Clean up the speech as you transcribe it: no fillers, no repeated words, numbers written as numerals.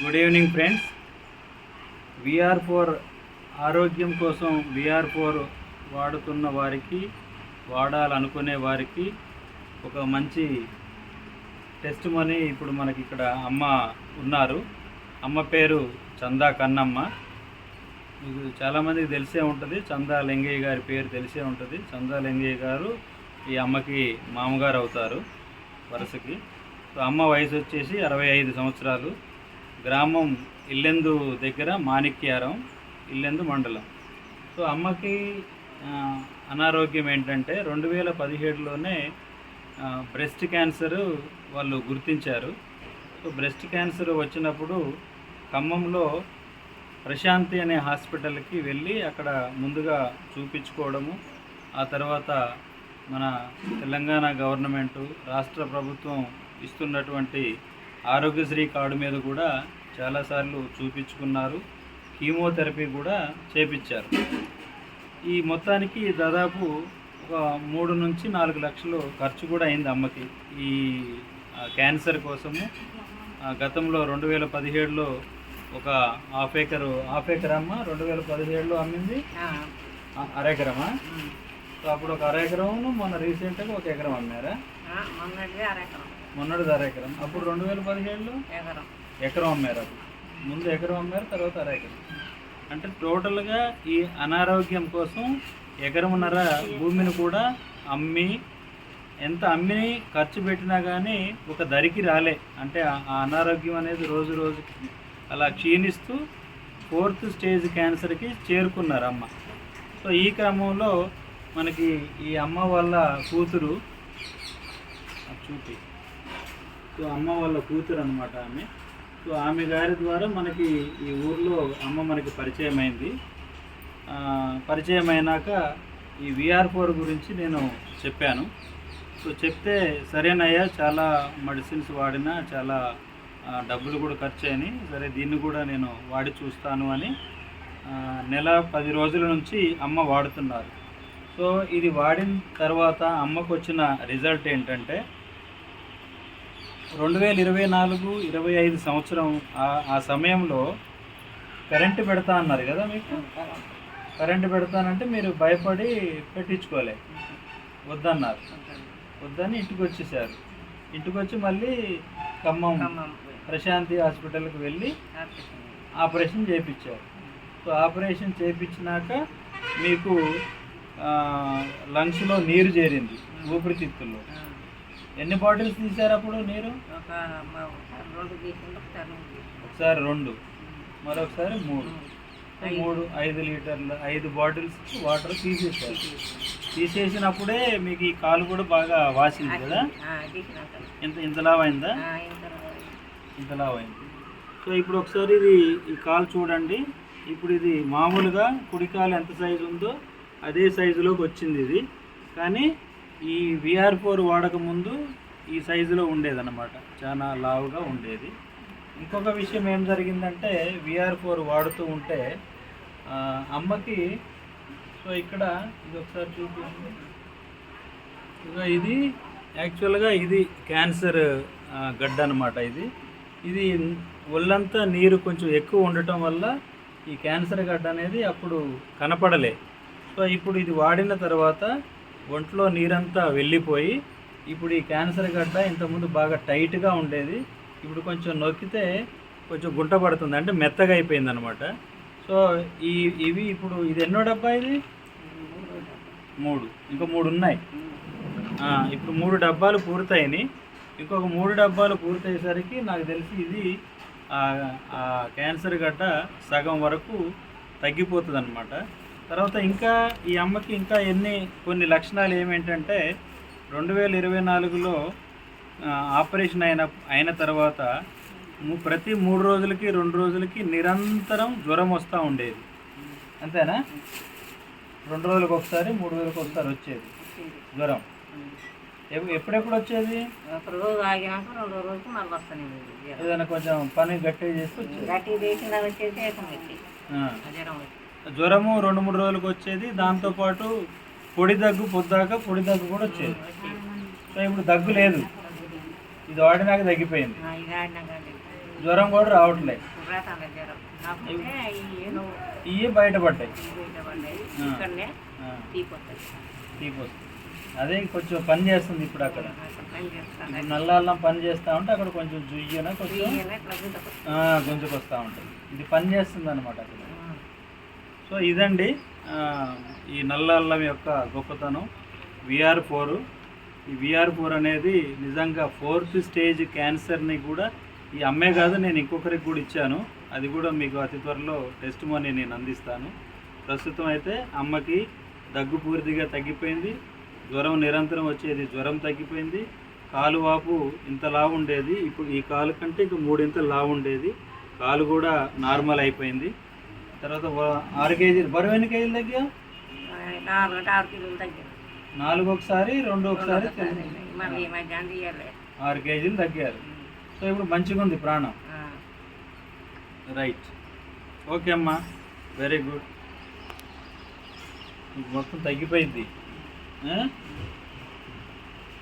Good evening friends. VR4 ఆరోగ్యం కోసం VR4 వాడుతున్న వారికి, వాడాలనుకునే వారికి ఒక మంచి టెస్ట్ మనీ ఇప్పుడు మనకి ఇక్కడ అమ్మ ఉన్నారు. అమ్మ పేరు చందా కన్నమ్మ. మీకు చాలామందికి తెలిసే ఉంటుంది, చందా లింగయ్య గారి పేరు తెలిసే ఉంటుంది. చందా లింగయ్య గారు ఈ అమ్మకి మామగారు అవుతారు వరుసకి. సో అమ్మ వయసు వచ్చేసి 65 సంవత్సరాలు. గ్రామం ఇల్లెందు దగ్గర మాణిక్యారం, ఇల్లెందు మండలం. సో అమ్మకి అనారోగ్యం ఏంటంటే 2017లోనే బ్రెస్ట్ క్యాన్సర్ వాళ్ళు గుర్తించారు. సో బ్రెస్ట్ క్యాన్సర్ వచ్చినప్పుడు ఖమ్మంలో ప్రశాంతి అనే హాస్పిటల్కి వెళ్ళి అక్కడ ముందుగా చూపించుకోవడము, ఆ తర్వాత మన తెలంగాణ గవర్నమెంటు రాష్ట్ర ప్రభుత్వం ఇస్తున్నటువంటి ఆరోగ్యశ్రీ కార్డు మీద కూడా చాలాసార్లు చూపించుకున్నారు. కీమోథెరపీ కూడా చేపించారు. ఈ మొత్తానికి దాదాపు ఒక 3 నుంచి 4 లక్షలు ఖర్చు కూడా అయింది అమ్మకి ఈ క్యాన్సర్ కోసము. గతంలో 2017లో ఒక హాఫ్ ఎకర్ అమ్మ 2017లో అమ్మింది. అరెకరమా? సో అప్పుడు ఒక అరెకరం, మొన్న రీసెంట్గా 1 ఎకరం అమ్మారా? మొన్నటిది అరెకరం. అప్పుడు 2017లో ఎకరం అమ్మారు. అప్పుడు ముందు ఎకరం అమ్మారు, తర్వాత అరెకరం. అంటే టోటల్గా ఈ అనారోగ్యం కోసం 1.5 ఎకరం భూమిని కూడా అమ్మి, ఎంత అమ్మి ఖర్చు పెట్టినా కానీ ఒక ధరికి రాలే. అంటే ఆ అనారోగ్యం అనేది రోజు రోజుకి అలా క్షీణిస్తూ 4th స్టేజ్ క్యాన్సర్కి చేరుకున్నారు అమ్మ. సో ఈ క్రమంలో మనకి ఈ అమ్మ వాళ్ళ కూతురు సో అమ్మ వాళ్ళ కూతురు అనమాట ఆమె. సో ఆమె గారి ద్వారా మనకి ఈ ఊర్లో అమ్మ మనకి పరిచయం అయింది. పరిచయం అయినాక ఈ VR4 గురించి నేను చెప్పాను. సో చెప్తే సరేనయ్యా, చాలా మెడిసిన్స్ వాడినా చాలా డబ్బులు కూడా ఖర్చు అయినాయి, సరే దీన్ని కూడా నేను వాడి చూస్తాను అని నెల 10 రోజుల నుంచి అమ్మ వాడుతున్నారు. సో ఇది వాడిన తర్వాత అమ్మకు వచ్చిన రిజల్ట్ ఏంటంటే 2024-25 సంవత్సరం ఆ సమయంలో కరెంటు పెడతా అన్నారు కదా మీకు. కరెంటు పెడతానంటే మీరు భయపడి పెట్టించుకోలే, వద్దన్నారు. వద్దని ఇంటికి వచ్చేసారు. ఇంటికి వచ్చి మళ్ళీ ఖమ్మం ప్రశాంతి హాస్పిటల్కి వెళ్ళి ఆపరేషన్ చేయించారు. సో ఆపరేషన్ చేయించినాక మీకు లంగ్స్లో నీరు చేరింది, ఊపిరితిత్తుల్లో. ఎన్ని బాటిల్స్ తీశారు అప్పుడు నీరు? ఒకసారి 2, మరొకసారి 3, 5 లీటర్ల 5 బాటిల్స్ వాటర్ తీసేసారు. తీసేసినప్పుడే మీకు ఈ కాలు కూడా బాగా వాసింది కదా. ఇంతలా అయిందా? ఇంతలా అయింది. సో ఇప్పుడు ఒకసారి ఈ కాలు చూడండి. ఇప్పుడు ఇది మామూలుగా కుడికాలు ఎంత సైజు ఉందో అదే సైజులోకి వచ్చింది ఇది. కానీ ఈ VR4 వాడక ముందు ఈ సైజులో ఉండేదన్నమాట, చాలా లావుగా ఉండేది. ఇంకొక విషయం ఏం జరిగిందంటే VR4 వాడుతూ ఉంటే అమ్మకి, సో ఇక్కడ ఇది ఒకసారి చూపించండి. ఇది యాక్చువల్గా ఇది క్యాన్సర్ గడ్డ అనమాట. ఇది ఒళ్ళంతా నీరు కొంచెం ఎక్కువ ఉండటం వల్ల ఈ క్యాన్సర్ గడ్డ అనేది అప్పుడు కనపడలే. సో ఇప్పుడు ఇది వాడిన తర్వాత ఒంట్లో నీరంతా వెళ్ళిపోయి ఇప్పుడు ఈ క్యాన్సర్ గడ్డ ఇంతకుముందు బాగా టైట్గా ఉండేది, ఇప్పుడు కొంచెం నొక్కితే కొంచెం గుంట పడుతుంది, అంటే మెత్తగా అయిపోయింది అనమాట. సో ఇవి ఇప్పుడు ఇది ఎన్నో డబ్బా? ఇది 3, ఇంకా 3 ఉన్నాయి. ఇప్పుడు 3 డబ్బాలు పూర్తయినాయి. ఇంకొక 3 డబ్బాలు పూర్తయ్యేసరికి నాకు తెలిసి ఇది క్యాన్సర్ గడ్డ సగం వరకు తగ్గిపోతుంది అనమాట. తర్వాత ఇంకా ఈ అమ్మకి ఇంకా కొన్ని లక్షణాలు ఏమేంటంటే 2024లో ఆపరేషన్ అయిన తర్వాత ప్రతి 3 రోజులకి 2 రోజులకి నిరంతరం జ్వరం వస్తూ ఉండేది. అంతేనా? 2 రోజులకు ఒకసారి 3 రోజులకు ఒకసారి వచ్చేది జ్వరం. ఎప్పుడెప్పుడు వచ్చేది? ఏదైనా కొంచెం పని గట్టిగా చేస్తే జ్వరము 2-3 రోజులకు వచ్చేది. దాంతోపాటు పొడి దగ్గు, పొద్దాక పొడి దగ్గు కూడా వచ్చేది. సో ఇప్పుడు దగ్గు లేదు, ఇది వాడినాక తగ్గిపోయింది. జ్వరం కూడా రావట్లేదు. ఇవి బయటపడ్డాయి. తీపి వస్తుంది. అదే కొంచెం పని చేస్తుంది ఇప్పుడు అక్కడ. ఇప్పుడు నల్ల అల్లం పని చేస్తూ ఉంటే అక్కడ కొంచెం జుయ్యన కొంచెం గుంజుకు వస్తూ ఉంటుంది. ఇది పని చేస్తుంది అనమాట అక్కడ. సో ఇదండి ఈ నల్ల అల్లం యొక్క గొప్పతనం. VR4. ఈ VR4 అనేది నిజంగా 4th స్టేజ్ క్యాన్సర్ని కూడా ఈ అమ్మే కాదు, నేను ఇంకొకరికి కూడా ఇచ్చాను. అది కూడా మీకు అతి త్వరలో టెస్ట్ మనీ నేను అందిస్తాను. ప్రస్తుతం అయితే అమ్మకి దగ్గు పూర్తిగా తగ్గిపోయింది. జ్వరం నిరంతరం వచ్చేది, జ్వరం తగ్గిపోయింది. కాలు వాపు ఇంత లావు ఉండేది, ఇప్పుడు ఈ కాలు కంటే ఇంక 3 ఇంతలు లావు ఉండేది. కాలు కూడా నార్మల్ అయిపోయింది. తర్వాత 6 కేజీలు. బరువు ఎన్ని కేజీలు తగ్గా? 4 ఒకసారి, 2 ఒకసారి 6 కేజీలు తగ్గారు. సో ఇప్పుడు మంచిగా ఉంది ప్రాణం. రైట్, ఓకే అమ్మా, వెరీ గుడ్. మొత్తం తగ్గిపోయింది.